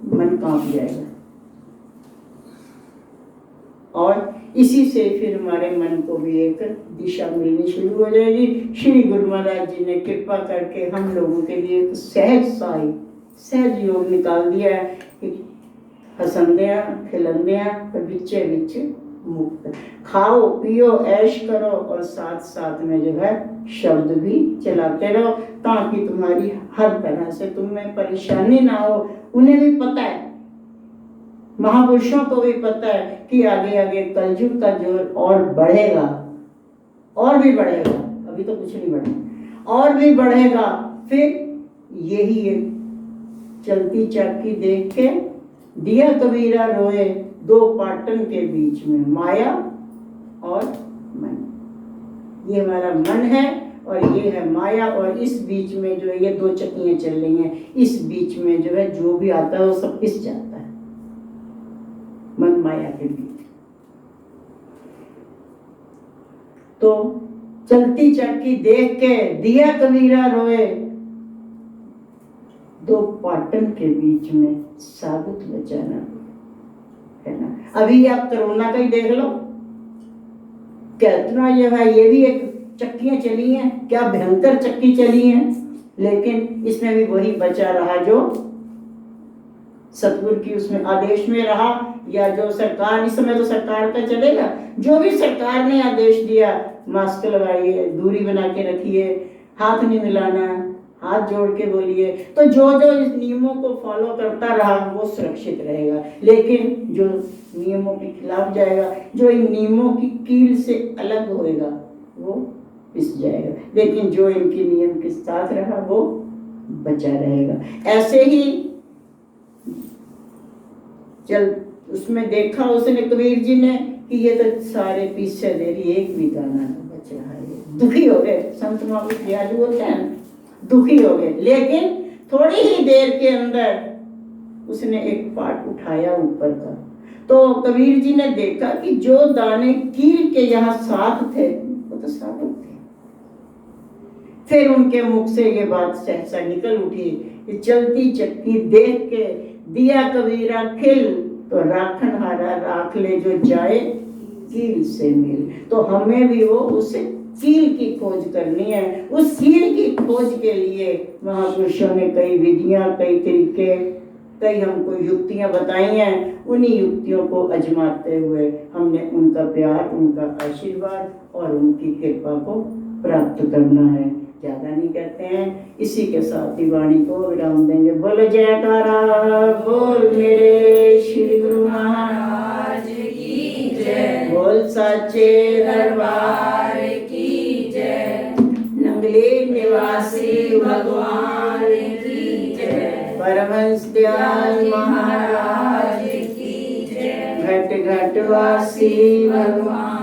मन कांप जाएगा। और इसी से फिर हमारे मन को भी एक दिशा मिलनी शुरू हो जाएगी। श्री गुरु महाराज जी ने कृपा करके हम लोगों के लिए एक सहज योग निकाल दिया है कि हसंदिया खिलंदिया पर बिच्चे बिच मुक्त, खाओ पियो ऐश करो और साथ साथ में जो है शब्द भी चलाते रहो, ताकि तुम्हारी हर तरह से तुम्हें परेशानी ना हो। उन्हें भी पता है, महापुरुषों को भी पता है कि आगे आगे कलयुग का जोर और बढ़ेगा, और भी बढ़ेगा, अभी तो कुछ नहीं बढ़ा, और भी बढ़ेगा। फिर यही है चलती चाकी देख के दिया कबीरा रोए, दो पाटन के बीच में माया और मन। ये हमारा मन है और ये है माया, और इस बीच में जो है ये दो चक्कियां चल रही हैं, इस बीच में जो है जो भी आता है वो सब पिस जाता है, मन माया के बीच। तो चलती चक्की देख के दिया कबीरा रोए, दो पाटन के बीच में साबुत बचाना है ना। अभी आप कोरोना का ही देख लो, कितना जो है ये भी एक चक्कियां चली हैं, क्या भयंकर चक्की चली हैं, लेकिन इसमें भी वही बचा रहा जो सतगुरु की उसमें आदेश में रहा, या जो सरकार, इस समय तो सरकार का चलेगा, जो भी सरकार ने आदेश दिया, मास्क लगाइए, दूरी बना के रखिए, हाथ नहीं मिलाना, हाथ जोड़ के बोलिए, तो जो जो इस नियमों को फॉलो करता रहा वो सुरक्षित रहेगा। लेकिन जो नियमों के खिलाफ जाएगा, जो इन नियमों की कील से अलग होएगा वो पिस जाएगा, लेकिन जो इनके नियम के साथ रहा वो बचा रहेगा। ऐसे ही चल उसमें देखा उसने कबीर जी ने कि ये तो सारे पीछे दे रही, एक भी गाना न बच रहा है। दुखी हो गए, संत महापुरुष दयालु होते हैं, दुखी हो गए, लेकिन थोड़ी ही देर के अंदर उसने एक पाट उठाया ऊपर का, तो कबीर जी ने देखा कि जो दाने कील के यहाँ साथ थे वो तो साबुत थे। फिर उनके मुख से ये बात सहसा निकल उठी कि चलती चक्की देख के दिया कबीरा खिल, तो राखन हारा राख ले जो जाए कील से मिल। तो हमें भी वो उस कील की खोज करनी है। उस कील की खोज के लिए महापुरुषों ने कई विधियां, कई तरीके, कई हमको युक्तियां बताई हैं। उन्हीं युक्तियों को आजमाते हुए हमने उनका प्यार, उनका आशीर्वाद और उनकी कृपा को प्राप्त करना है। ज्यादा नहीं करते हैं, इसी के साथ ही वाणी को विराम देंगे। बोलो जयकारा बोल मेरे श्री गुरु महाराज की जय, बोल साचे दरबार की जय, नंगली निवासी भगवान की जय, परमहंस दयाल महाराज की जय, घट घट वासी भगवान